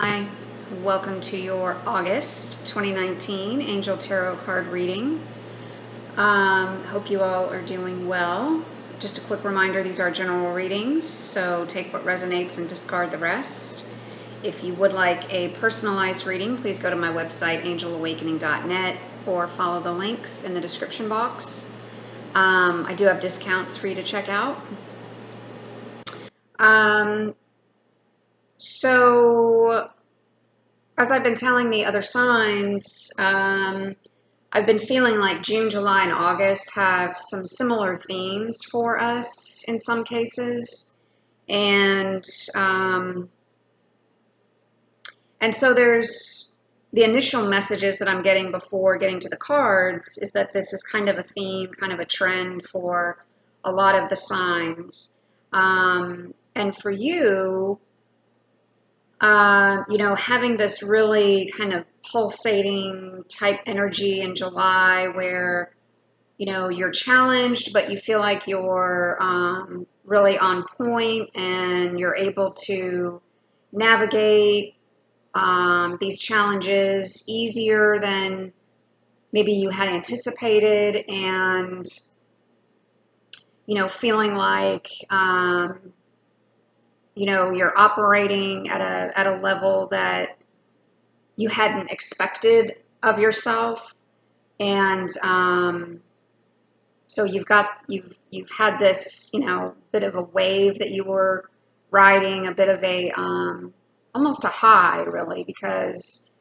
Hi, welcome to your August 2019 Angel Tarot card reading. Hope you all are doing well. Just a quick reminder, these are general readings, so take what resonates and discard the rest. If you would like a personalized reading, please go to my website, angelawakening.net, or follow the links in the description box. I do have discounts for you to check out. So as I've been telling the other signs, I've been feeling like June, July, and August have some similar themes for us in some cases. And so there's the initial messages that I'm getting before getting to the cards is that this is kind of a theme, kind of a trend for a lot of the signs. And for you, having this really kind of pulsating type energy in July where, you're challenged, but you feel like you're really on point and you're able to navigate these challenges easier than maybe you had anticipated, and, feeling like, you're operating at a level that you hadn't expected of yourself. And so you've had this, bit of a wave that you were riding, a bit of a almost a high, really, because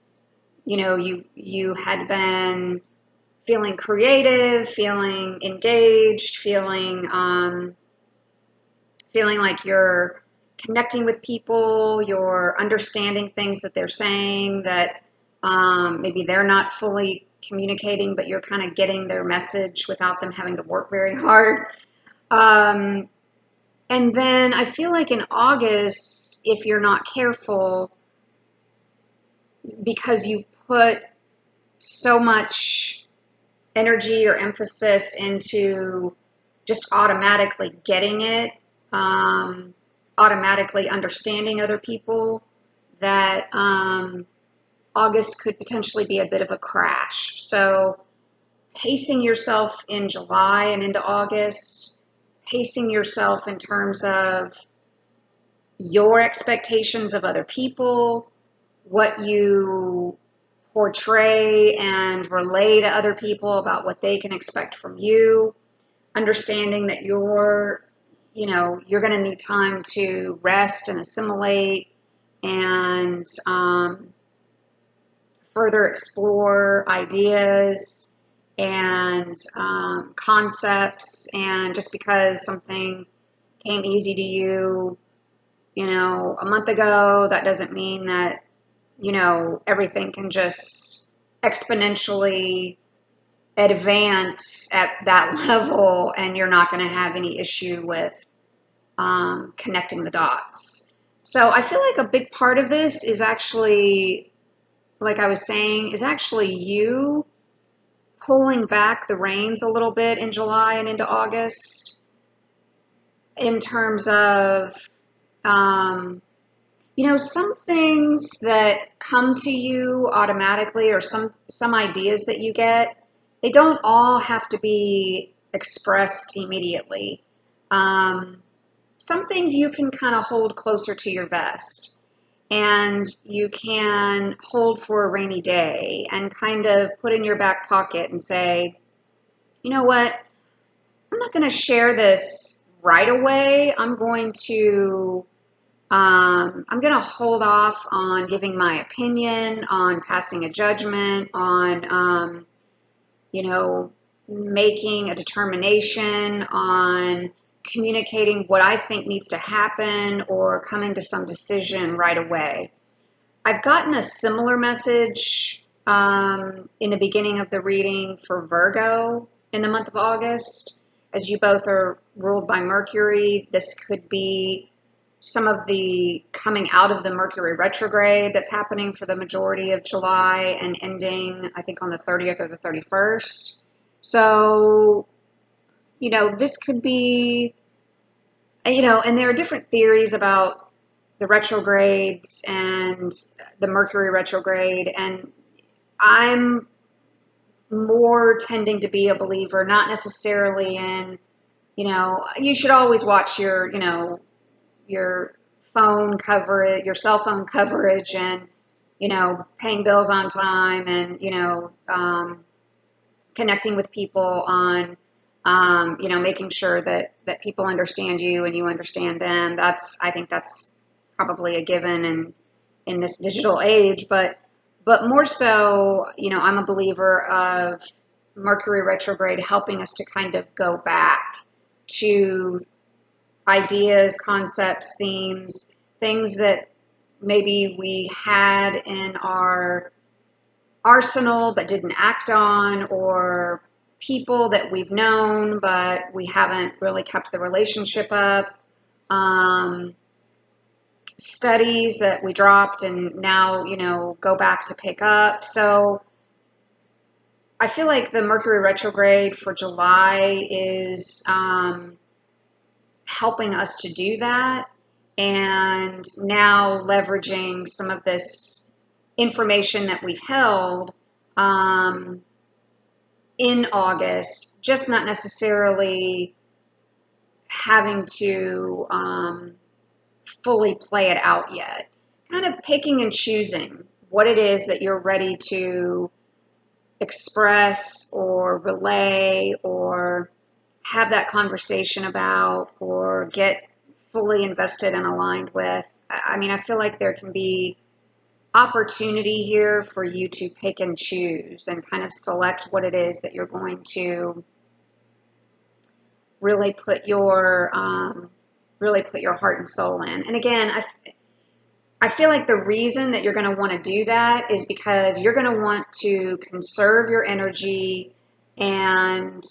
you had been feeling creative, feeling engaged, feeling like you're connecting with people, you're understanding things that they're saying that maybe they're not fully communicating, but you're kind of getting their message without them having to work very hard. And then I feel like in August, if you're not careful, because you put so much energy or emphasis into just automatically getting it, automatically understanding other people, that August could potentially be a bit of a crash. So pacing yourself in July and into August, pacing yourself in terms of your expectations of other people, what you portray and relay to other people about what they can expect from you, understanding that you're going to need time to rest and assimilate and further explore ideas and concepts. And just because something came easy to you, a month ago, that doesn't mean that, everything can just exponentially advance at that level and you're not going to have any issue with connecting the dots. So I feel like a big part of this is actually, like I was saying, is actually you pulling back the reins a little bit in July and into August in terms of, some things that come to you automatically, or some ideas that you get, they don't all have to be expressed immediately. Some things you can kind of hold closer to your vest, and you can hold for a rainy day and kind of put in your back pocket and say, you know what, I'm not going to share this right away. I'm going to hold off on giving my opinion, on passing a judgment, on, making a determination, on communicating what I think needs to happen, or coming to some decision right away. I've gotten a similar message in the beginning of the reading for Virgo in the month of August. As you both are ruled by Mercury, this could be some of the coming out of the Mercury retrograde that's happening for the majority of July and ending, I think, on the 30th or the 31st. So, this could be, and there are different theories about the retrogrades and the Mercury retrograde, and I'm more tending to be a believer, not necessarily in, you should always watch your phone coverage, your cell phone coverage, and, paying bills on time, and, connecting with people on, making sure that people understand you and you understand them. I think that's probably a given in this digital age, but more so, I'm a believer of Mercury retrograde helping us to kind of go back to ideas, concepts, themes, things that maybe we had in our arsenal but didn't act on, or people that we've known but we haven't really kept the relationship up, studies that we dropped and now, go back to pick up. So I feel like the Mercury retrograde for July is helping us to do that, and now leveraging some of this information that we've held in August, just not necessarily having to fully play it out yet. Kind of picking and choosing what it is that you're ready to express or relay or have that conversation about or get fully invested and aligned with. I mean, I feel like there can be opportunity here for you to pick and choose and kind of select what it is that you're going to really put your heart and soul in. And again, I feel like the reason that you're going to want to do that is because you're going to want to conserve your energy and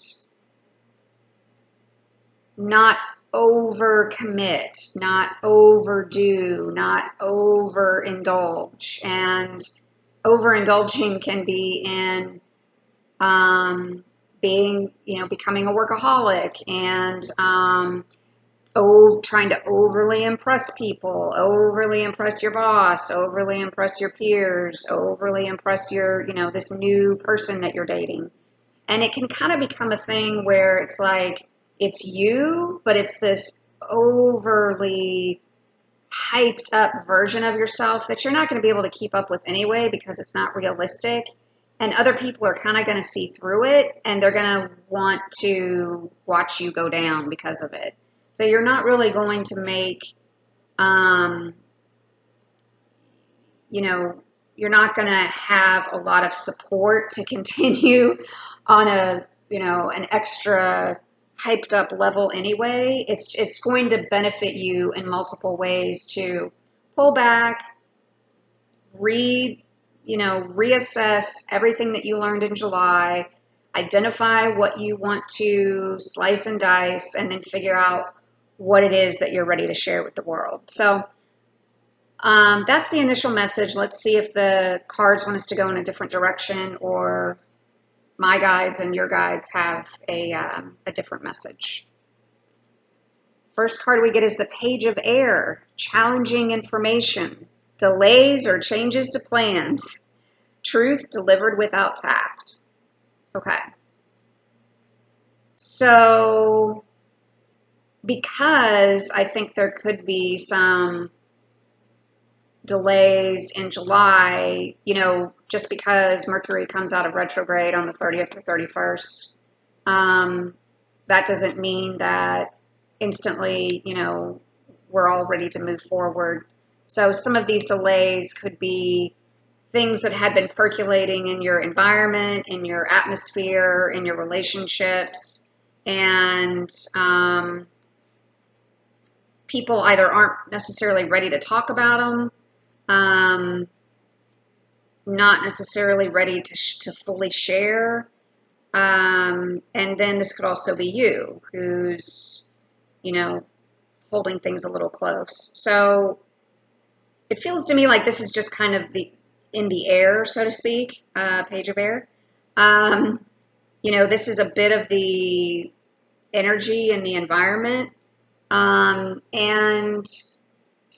not overcommit, not overdo, not overindulge. And overindulging can be in becoming a workaholic and trying to overly impress people, overly impress your boss, overly impress your peers, overly impress this new person that you're dating. And it can kind of become a thing where it's like, it's you, but it's this overly hyped up version of yourself that you're not going to be able to keep up with anyway because it's not realistic. And other people are kind of going to see through it, and they're going to want to watch you go down because of it. So you're not really going to make, you're not going to have a lot of support to continue on an extra hyped up level anyway. It's going to benefit you in multiple ways to pull back, reassess everything that you learned in July, identify what you want to slice and dice, and then figure out what it is that you're ready to share with the world. So that's the initial message. Let's see if the cards want us to go in a different direction, or my guides and your guides have a different message. First card we get is the Page of Air, challenging information, delays or changes to plans, truth delivered without tact. Okay. So, because I think there could be some delays in July, just because Mercury comes out of retrograde on the 30th or 31st, that doesn't mean that instantly, we're all ready to move forward. So some of these delays could be things that had been percolating in your environment, in your atmosphere, in your relationships, and people either aren't necessarily ready to talk about them, not necessarily ready to fully share. And then this could also be you who's, holding things a little close. So it feels to me like this is just kind of in the air, so to speak, Page of Air. This is a bit of the energy in the environment. And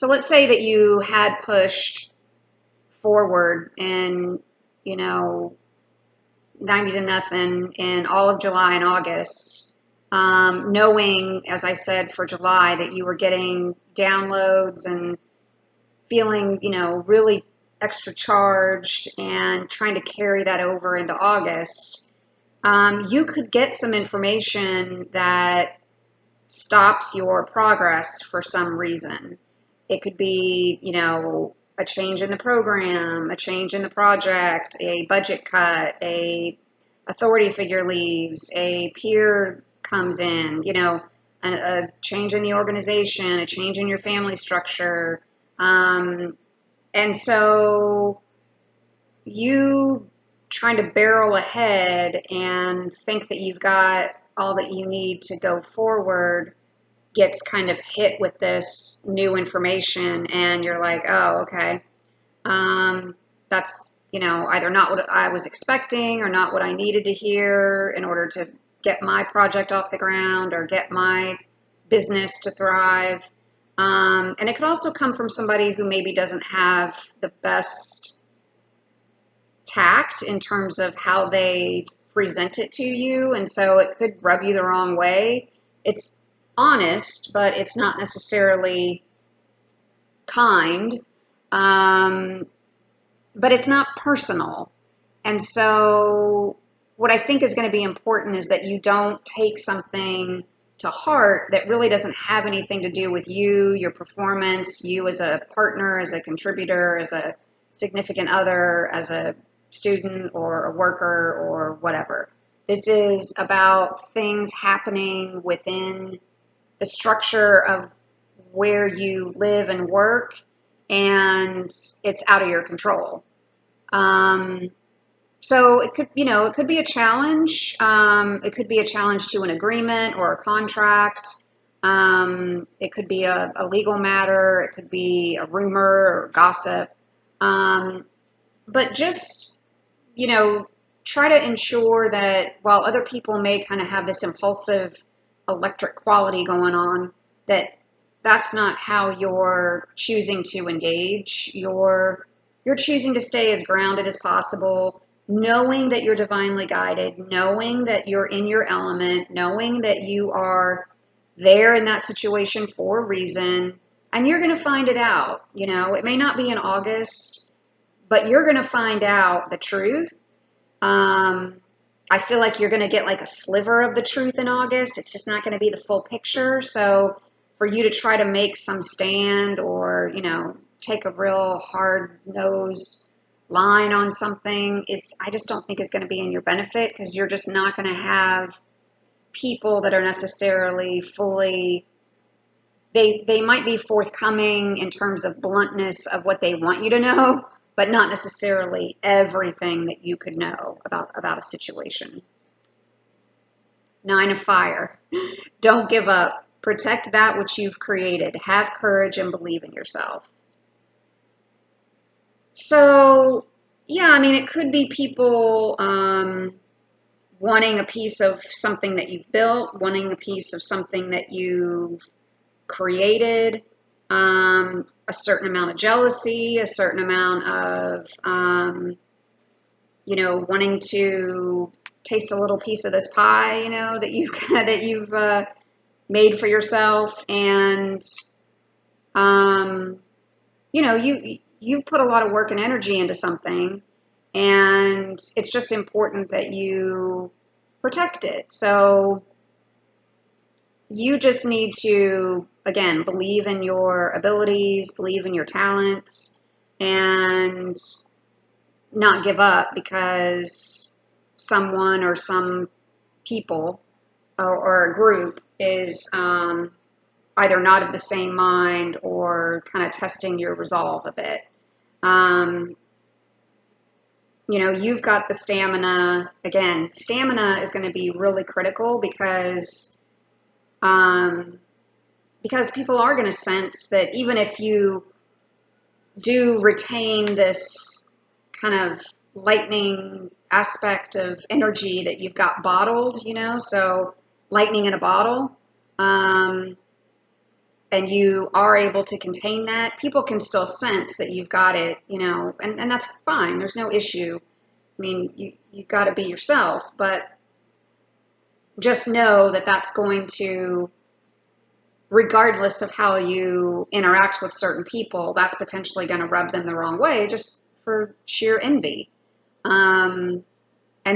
So let's say that you had pushed forward in, you know, 90 to nothing in all of July and August, knowing, as I said, for July that you were getting downloads and feeling, you know, really extra charged and trying to carry that over into August, you could get some information that stops your progress for some reason. It could be, you know, a change in the program, a change in the project, a budget cut, a authority figure leaves, a peer comes in, you know, a change in the organization, a change in your family structure. And so you trying to barrel ahead and think that you've got all that you need to go forward gets kind of hit with this new information, and you're like, oh, okay, that's, you know, either not what I was expecting or not what I needed to hear in order to get my project off the ground or get my business to thrive. And it could also come from somebody who maybe doesn't have the best tact in terms of how they present it to you, and so it could rub you the wrong way. It's honest, but it's not necessarily kind. But it's not personal. And so what I think is going to be important is that you don't take something to heart that really doesn't have anything to do with you, your performance, you as a partner, as a contributor, as a significant other, as a student or a worker or whatever. This is about things happening within the structure of where you live and work, and it's out of your control. So it could, you know, it could be a challenge. It could be a challenge to an agreement or a contract. It could be a legal matter. It could be a rumor or gossip. But just, you know, try to ensure that while other people may kind of have this impulsive electric quality going on, that that's not how you're choosing to engage. You're choosing to stay as grounded as possible, knowing that you're divinely guided, knowing that you're in your element, knowing that you are there in that situation for a reason, and you're going to find it out. You know, it may not be in August, but you're going to find out the truth. I feel like you're going to get like a sliver of the truth in August. It's just not going to be the full picture. So for you to try to make some stand or, you know, take a real hard nose line on something, I just don't think it's going to be in your benefit, because you're just not going to have people that are necessarily fully, they might be forthcoming in terms of bluntness of what they want you to know, but not necessarily everything that you could know about a situation. 9 of fire. Don't give up. Protect that which you've created. Have courage and believe in yourself. So, yeah, I mean, it could be people wanting a piece of something that you've built, wanting a piece of something that you've created, a certain amount of jealousy, a certain amount of, you know, wanting to taste a little piece of this pie, you know, that you've made for yourself, and you know, you put a lot of work and energy into something, and it's just important that you protect it. So you just need to, again, believe in your abilities, believe in your talents, and not give up because someone or some people or a group is either not of the same mind or kind of testing your resolve a bit. You know, you've got the stamina. Again, stamina is going to be really critical because people are going to sense that even if you do retain this kind of lightning aspect of energy that you've got bottled, you know, so lightning in a bottle, and you are able to contain that, people can still sense that you've got it, and that's fine. There's no issue. I mean, you got to be yourself, but just know that that's going to, regardless of how you interact with certain people, that's potentially going to rub them the wrong way just for sheer envy. And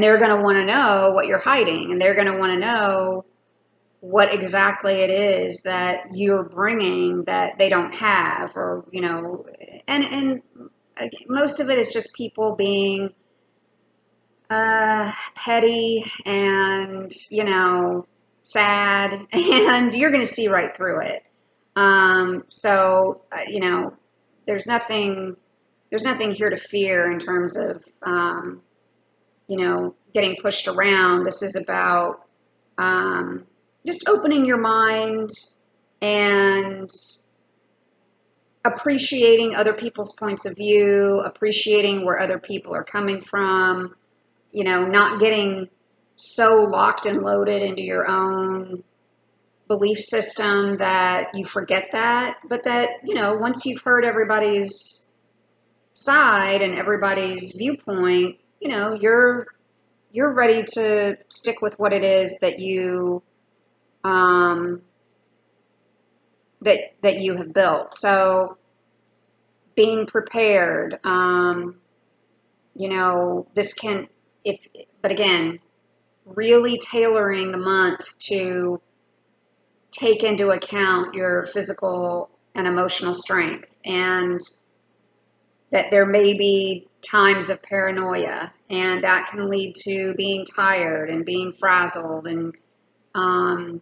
they're going to want to know what you're hiding, and they're going to want to know what exactly it is that you're bringing that they don't have, or, and most of it is just people being petty and, sad, and you're going to see right through it. So, there's nothing here to fear in terms of, getting pushed around. This is about just opening your mind and appreciating other people's points of view, appreciating where other people are coming from, not getting so locked and loaded into your own belief system that you forget that, but that, once you've heard everybody's side and everybody's viewpoint, you're ready to stick with what it is that you that you have built. So being prepared, but again, really tailoring the month to take into account your physical and emotional strength, and that there may be times of paranoia, and that can lead to being tired and being frazzled and, and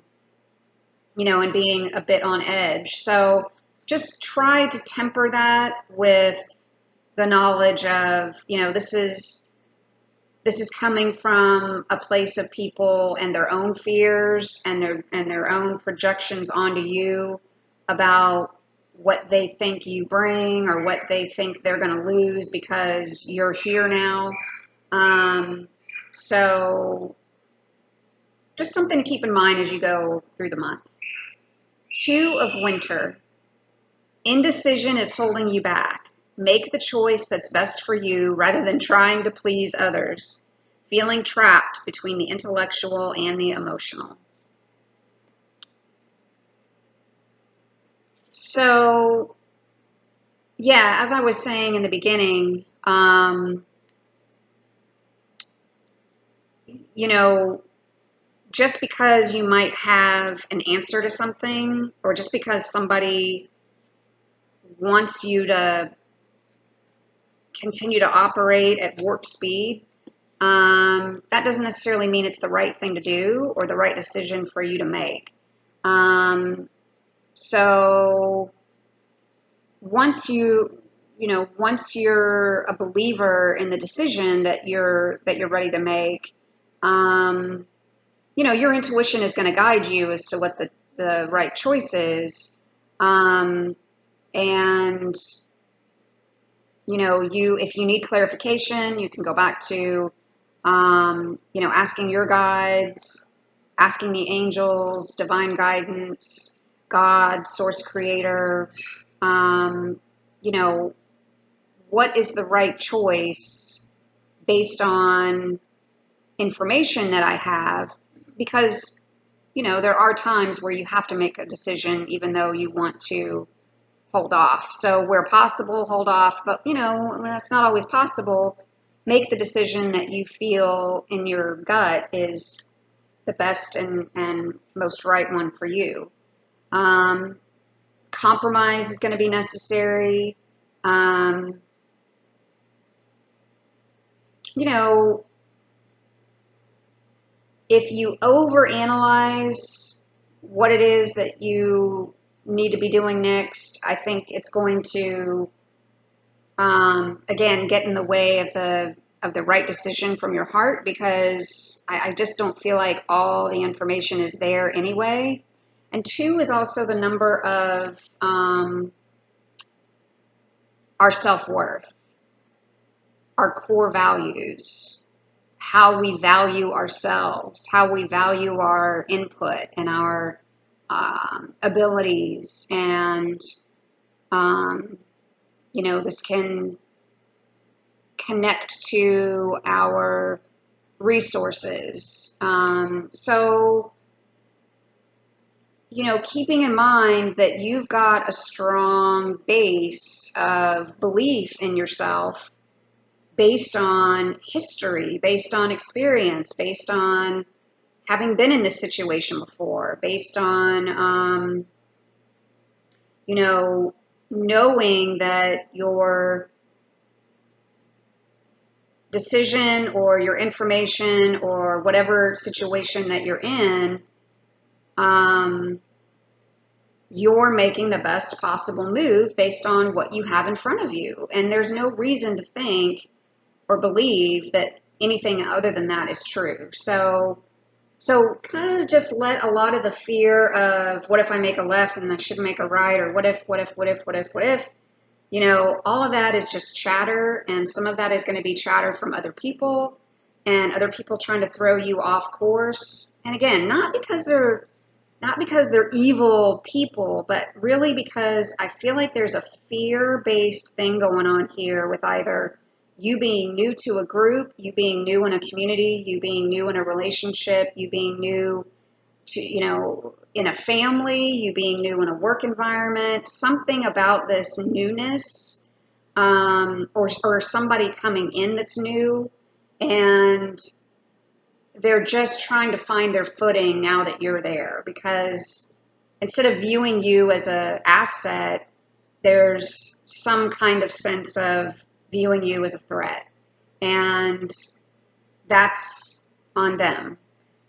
being a bit on edge. So just try to temper that with the knowledge of, this is coming from a place of people and their own fears and their own projections onto you about what they think you bring or what they think they're going to lose because you're here now. So just something to keep in mind as you go through the month. 2 of Winter. Indecision is holding you back. Make the choice that's best for you rather than trying to please others. Feeling trapped between the intellectual and the emotional. So, yeah, as I was saying in the beginning, just because you might have an answer to something, or just because somebody wants you to continue to operate at warp speed, that doesn't necessarily mean it's the right thing to do or the right decision for you to make. So once once you're a believer in the decision that you're ready to make, your intuition is going to guide you as to what the right choice is. And, if you need clarification, you can go back to, asking your guides, asking the angels, divine guidance, God, source creator, what is the right choice based on information that I have, because, there are times where you have to make a decision even though you want to hold off. So where possible, hold off, but, when that's not always possible, make the decision that you feel in your gut is the best and most right one for you. Compromise is going to be necessary. If you overanalyze what it is that you need to be doing next, I think it's going to, again, get in the way of the right decision from your heart, because I just don't feel like all the information is there anyway. And 2 is also the number of our self-worth, our core values, how we value ourselves, how we value our input and our abilities, and this can connect to our resources. So, keeping in mind that you've got a strong base of belief in yourself based on history, based on experience, based on having been in this situation before, based on, knowing that your decision or your information or whatever situation that you're in, you're making the best possible move based on what you have in front of you. And there's no reason to think or believe that anything other than that is true. So kind of just let a lot of the fear of what if I make a left and I should make a right, or what if, all of that is just chatter, and some of that is going to be chatter from other people and other people trying to throw you off course. And again, not because they're evil people, but really because I feel like there's a fear-based thing going on here with either you being new to a group, you being new in a community, you being new in a relationship, you being new to, in a family, you being new in a work environment, something about this newness, or somebody coming in that's new, and they're just trying to find their footing now that you're there, because instead of viewing you as an asset, there's some kind of sense of viewing you as a threat, and that's on them.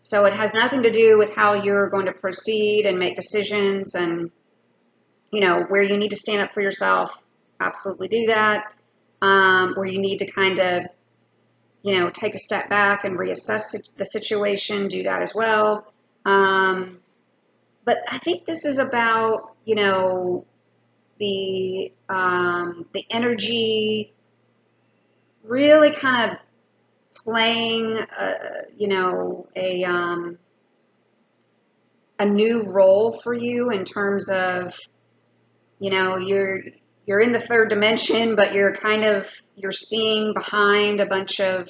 So it has nothing to do with how you're going to proceed and make decisions, and where you need to stand up for yourself, absolutely do that. Where you need to kind of take a step back and reassess the situation, do that as well. But I think this is about, the energy really kind of playing, a new role for you in terms of, you're in the third dimension, but you're seeing behind a bunch of,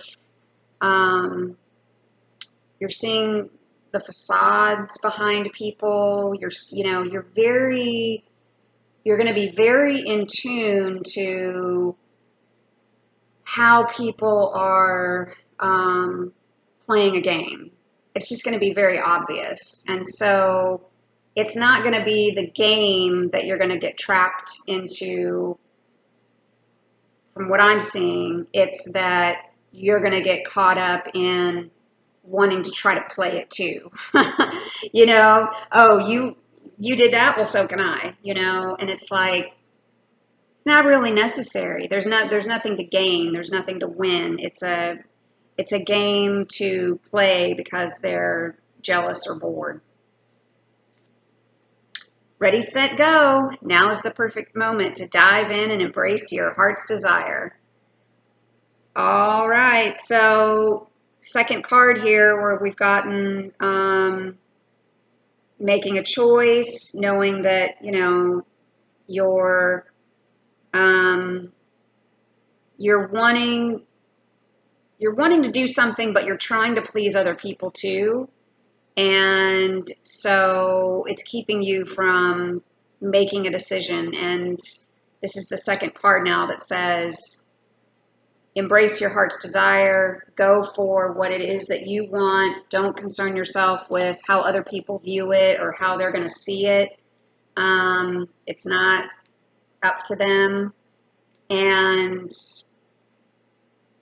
you're seeing the facades behind people. You're going to be very in tune to how people are playing a game. It's just going to be very obvious. And so it's not going to be the game that you're going to get trapped into. From what I'm seeing, it's that you're going to get caught up in wanting to try to play it too. Oh, you did that, well, so can I, and it's like, it's not really necessary. There's nothing to gain. There's nothing to win. It's a game to play because they're jealous or bored. Ready, set, go. Now is the perfect moment to dive in and embrace your heart's desire. All right, so second card here, where we've gotten making a choice, knowing that you're wanting to do something, but you're trying to please other people too. And so it's keeping you from making a decision. And this is the second card now that says, embrace your heart's desire, go for what it is that you want. Don't concern yourself with how other people view it or how they're going to see it. It's not up to them. And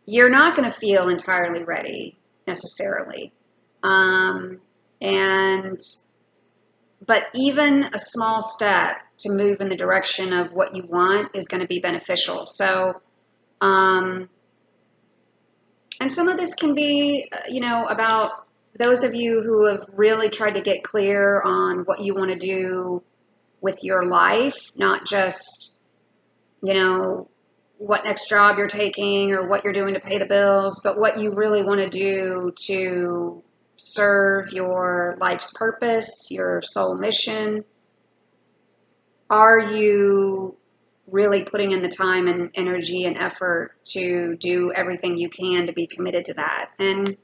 you're not going to feel entirely ready necessarily. But even a small step to move in the direction of what you want is going to be beneficial. So, and some of this can be, about those of you who have really tried to get clear on what you want to do with your life, not just, what next job you're taking or what you're doing to pay the bills, but what you really want to do to serve your life's purpose, your soul mission? Are you really putting in the time and energy and effort to do everything you can to be committed to that? And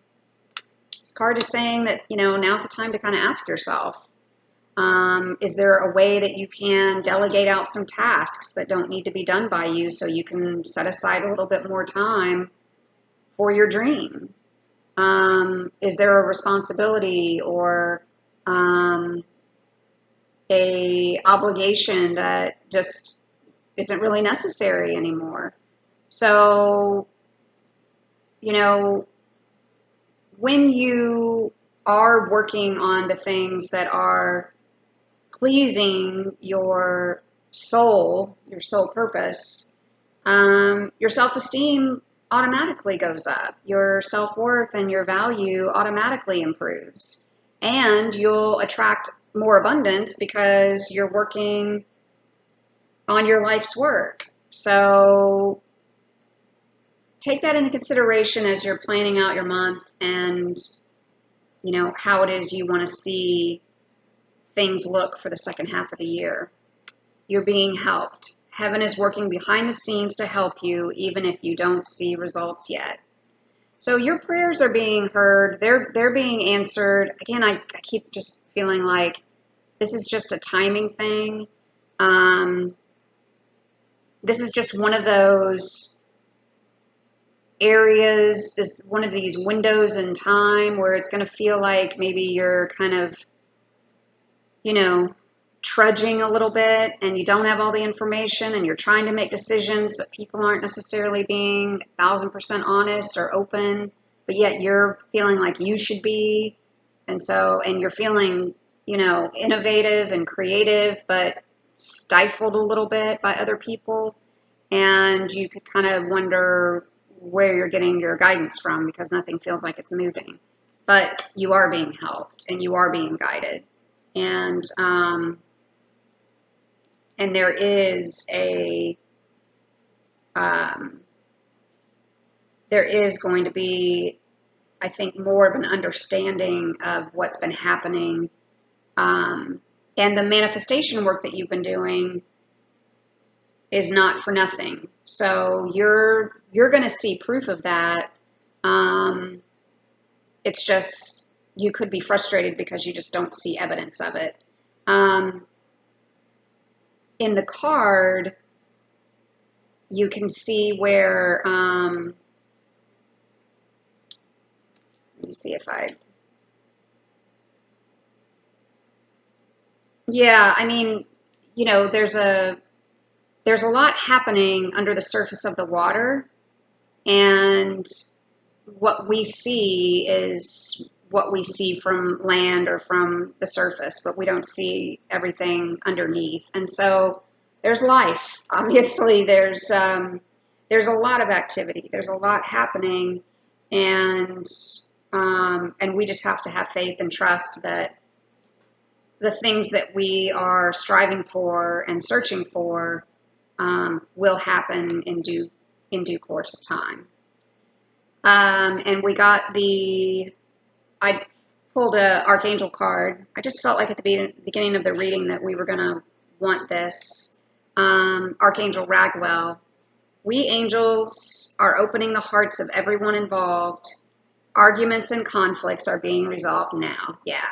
this card is saying that, now's the time to kind of ask yourself, is there a way that you can delegate out some tasks that don't need to be done by you so you can set aside a little bit more time for your dream? Is there a responsibility or a obligation that just isn't really necessary anymore? So, when you are working on the things that are pleasing your soul purpose, your self-esteem automatically goes up. Your self-worth and your value automatically improves. And you'll attract more abundance because you're working on your life's work. So take that into consideration as you're planning out your month and, how it is you want to see things look for the second half of the year. You're being helped. Heaven is working behind the scenes to help you, even if you don't see results yet. So your prayers are being heard. They're being answered. Again, I keep just feeling like this is just a timing thing. This is just one of those areas, is one of these windows in time where it's going to feel like maybe you're kind of, trudging a little bit and you don't have all the information and you're trying to make decisions, but people aren't necessarily being 1,000% honest or open, but yet you're feeling like you should be. And you're feeling, innovative and creative, but stifled a little bit by other people. And you could kind of wonder where you're getting your guidance from because nothing feels like it's moving. But you are being helped and you are being guided. And there is there is going to be, I think, more of an understanding of what's been happening, and the manifestation work that you've been doing is not for nothing. So you're going to see proof of that. It's just you could be frustrated because you just don't see evidence of it. In the card, you can see where, let me see if I mean, there's a lot happening under the surface of the water, and what we see is what we see from land or from the surface, but we don't see everything underneath. And so there's life. Obviously, there's a lot of activity. There's a lot happening, and we just have to have faith and trust that the things that we are striving for and searching for will happen in due course of time. And we got I pulled a Archangel card. I just felt like at the beginning of the reading that we were going to want this. Archangel Ragwell. We angels are opening the hearts of everyone involved. Arguments and conflicts are being resolved now. Yeah.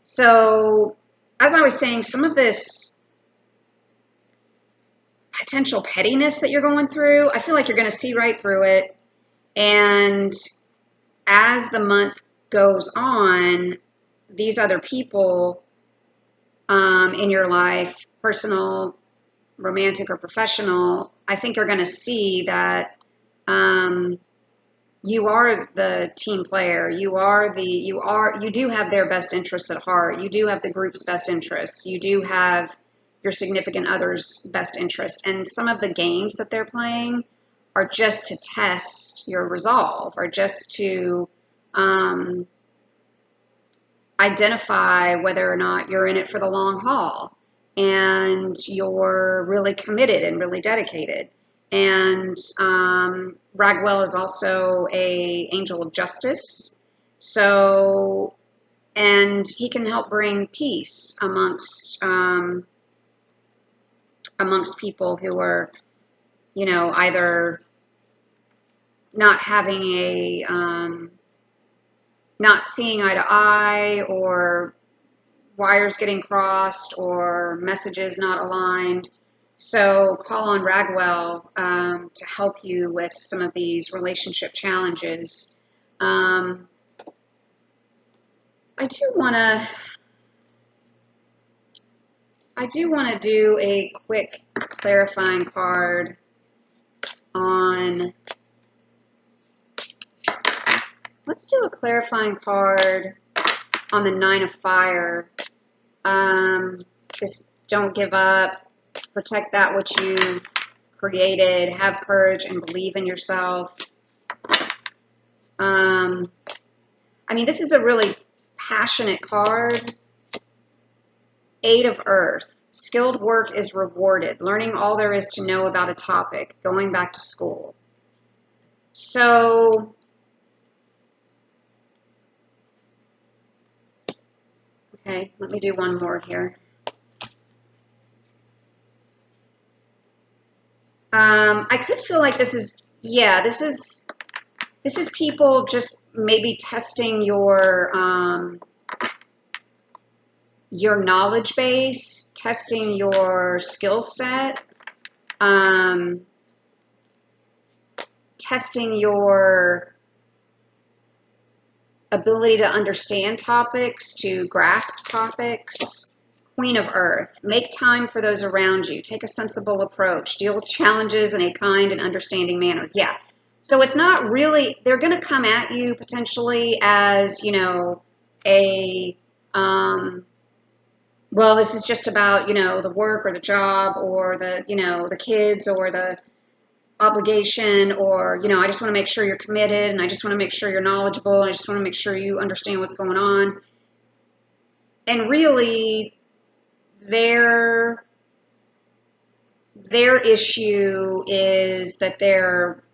So, as I was saying, some of this potential pettiness that you're going through, I feel like you're going to see right through it. And as the month goes on, these other people in your life, personal, romantic, or professional, I think are going to see that you are the team player. You do have their best interests at heart. You do have the group's best interests. You do have your significant other's best interest. And some of the games that they're playing are just to test your resolve, or just to identify whether or not you're in it for the long haul and you're really committed and really dedicated. And Ragwell is also an angel of justice. So and he can help bring peace amongst people who are, either not having not seeing eye to eye, or wires getting crossed, or messages not aligned. So call on Ragwell to help you with some of these relationship challenges. I do want to do a quick clarifying card on. Let's do a clarifying card on the Nine of Fire. Just don't give up. Protect that which you've created. Have courage and believe in yourself. This is a really passionate card. Eight of Earth. Skilled work is rewarded. Learning all there is to know about a topic. Going back to school. So, okay, let me do one more here. I could feel like this is people just maybe testing your knowledge base, testing your skill set, testing your ability to understand topics, to grasp topics. Queen of Earth. Make time for those around you. Take a sensible approach. Deal with challenges in a kind and understanding manner. Yeah. So it's not really, they're going to come at you potentially as, well, this is just about, the work or the job or the kids or the obligation, or, I just want to make sure you're committed, and I just want to make sure you're knowledgeable, and I just want to make sure you understand what's going on. And really, their issue is that they're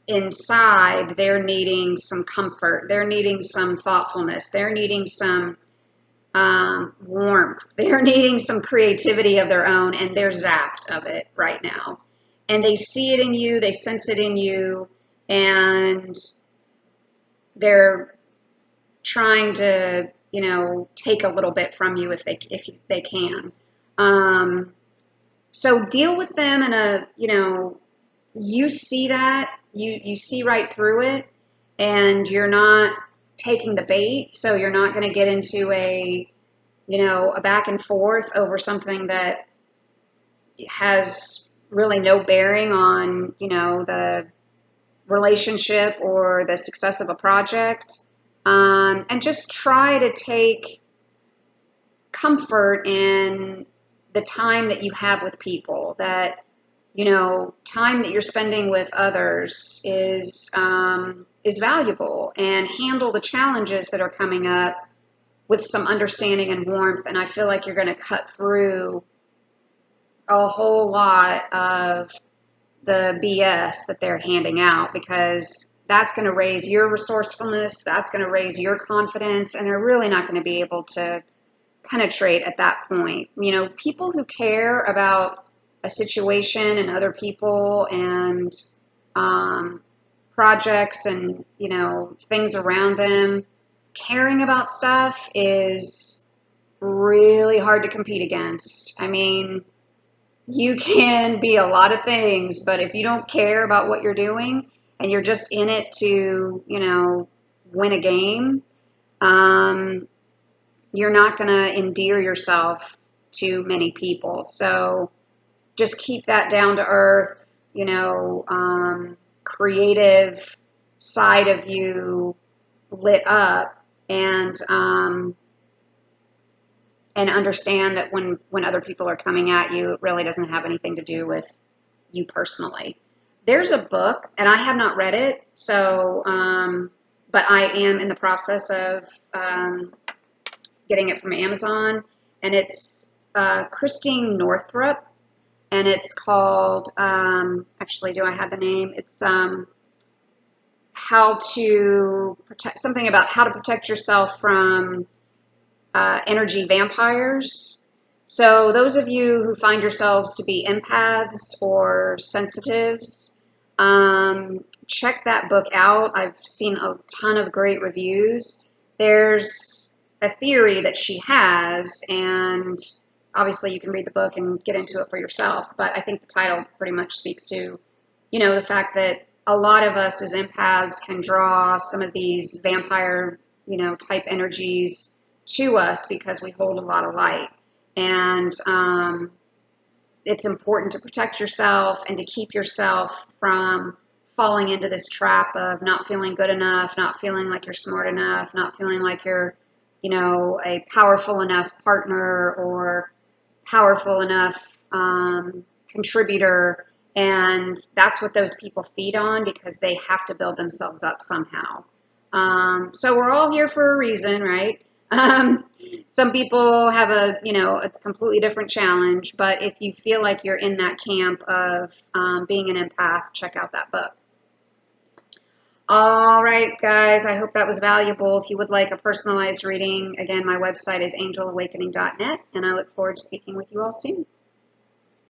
inside, they're needing some comfort, they're needing some thoughtfulness, they're needing some warmth, they're needing some creativity of their own, and they're zapped of it right now. And they see it in you, they sense it in you, and they're trying to, take a little bit from you if they can. So deal with them in a, you see that, you see right through it, and you're not taking the bait, so you're not going to get into a back and forth over something that has really no bearing on, the relationship or the success of a project. And just try to take comfort in the time that you have with people, that, time that you're spending with others is valuable, and handle the challenges that are coming up with some understanding and warmth. And I feel like you're going to cut through a whole lot of the BS that they're handing out, because that's going to raise your resourcefulness, that's going to raise your confidence, and they're really not going to be able to penetrate at that point. People who care about a situation and other people and projects and, things around them, caring about stuff is really hard to compete against. You can be a lot of things, but if you don't care about what you're doing and you're just in it to, win a game, you're not going to endear yourself to many people. So just keep that down to earth, creative side of you lit up, and understand that when other people are coming at you, it really doesn't have anything to do with you personally. There's a book, and I have not read it, so but I am in the process of getting it from Amazon, and it's Christine Northrup, and it's called, actually, do I have the name? It's how to protect, something about how to protect yourself from energy vampires. So those of you who find yourselves to be empaths or sensitives, check that book out. I've seen a ton of great reviews. There's a theory that she has, and obviously you can read the book and get into it for yourself, but I think the title pretty much speaks to, the fact that a lot of us as empaths can draw some of these vampire, type energies to us because we hold a lot of light. And it's important to protect yourself and to keep yourself from falling into this trap of not feeling good enough, not feeling like you're smart enough, not feeling like you're, a powerful enough partner or powerful enough contributor. And that's what those people feed on because they have to build themselves up somehow. So we're all here for a reason, right? Some people have a completely different challenge, but if you feel like you're in that camp of being an empath, check out that book. All right, guys, I hope that was valuable. If you would like a personalized reading, again, my website is angelawakening.net, and I look forward to speaking with you all soon.